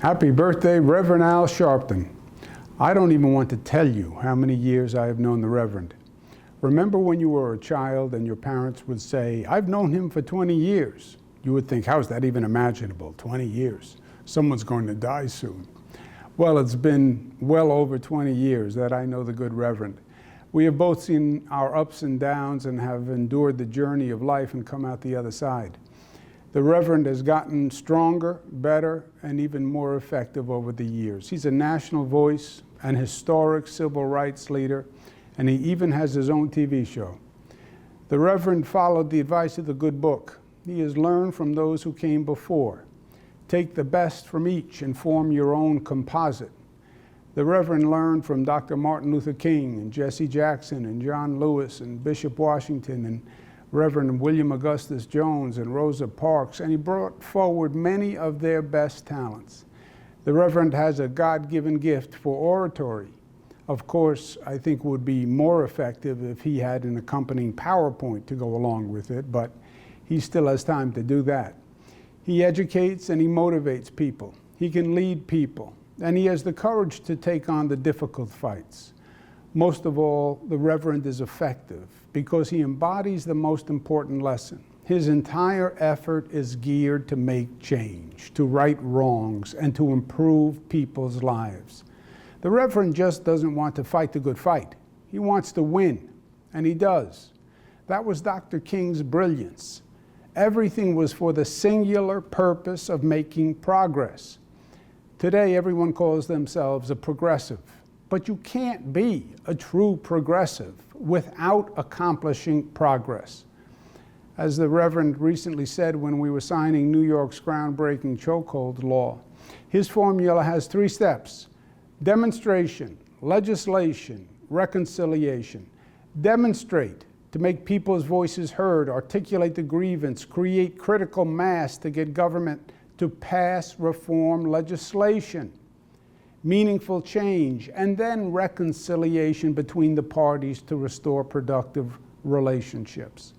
Happy birthday, Reverend Al Sharpton. I don't even want to tell you how many years I have known the Reverend. Remember when you were a child and your parents would say, "I've known him for 20 years. You would think, how is that even imaginable, 20 years? Someone's going to die soon. Well, it's been well over 20 years that I know the good Reverend. We have both seen our ups and downs and have endured the journey of life and come out the other side. The Reverend has gotten stronger, better, and even more effective over the years. He's a national voice, an historic civil rights leader, and he even has his own TV show. The Reverend followed the advice of the good book. He has learned from those who came before. Take the best from each and form your own composite. The Reverend learned from Dr. Martin Luther King and Jesse Jackson and John Lewis and Bishop Washington and Reverend William Augustus Jones and Rosa Parks, and he brought forward many of their best talents. The Reverend has a God-given gift for oratory. Of course, I think it would be more effective if he had an accompanying PowerPoint to go along with it, but he still has time to do that. He educates and he motivates people. He can lead people, and he has the courage to take on the difficult fights. Most of all, the Reverend is effective because he embodies the most important lesson. His entire effort is geared to make change, to right wrongs, and to improve people's lives. The Reverend just doesn't want to fight the good fight. He wants to win, and he does. That was Dr. King's brilliance. Everything was for the singular purpose of making progress. Today, everyone calls themselves a progressive. But you can't be a true progressive without accomplishing progress. As the Reverend recently said when we were signing New York's groundbreaking chokehold law, his formula has 3 steps: demonstration, legislation, reconciliation. Demonstrate to make people's voices heard, articulate the grievance, create critical mass to get government to pass reform legislation. Meaningful change, and then reconciliation between the parties to restore productive relationships.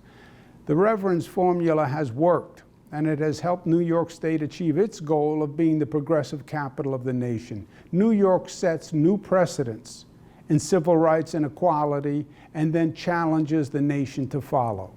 The Reverend's formula has worked, and it has helped New York State achieve its goal of being the progressive capital of the nation. New York sets new precedents in civil rights and equality, and then challenges the nation to follow.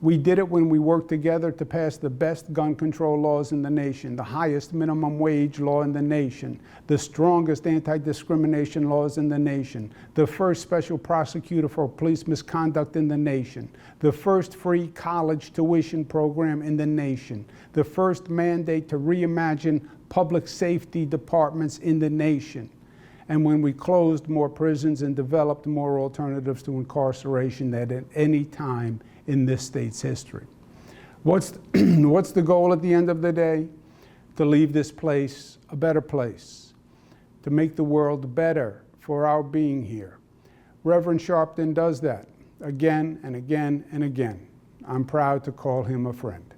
We did it when we worked together to pass the best gun control laws in the nation, the highest minimum wage law in the nation, the strongest anti-discrimination laws in the nation, the first special prosecutor for police misconduct in the nation, the first free college tuition program in the nation, the first mandate to reimagine public safety departments in the nation, and when we closed more prisons and developed more alternatives to incarceration than at any time in this state's history. What's the goal at the end of the day? To leave this place a better place, to make the world better for our being here. Reverend Sharpton does that again and again and again. I'm proud to call him a friend.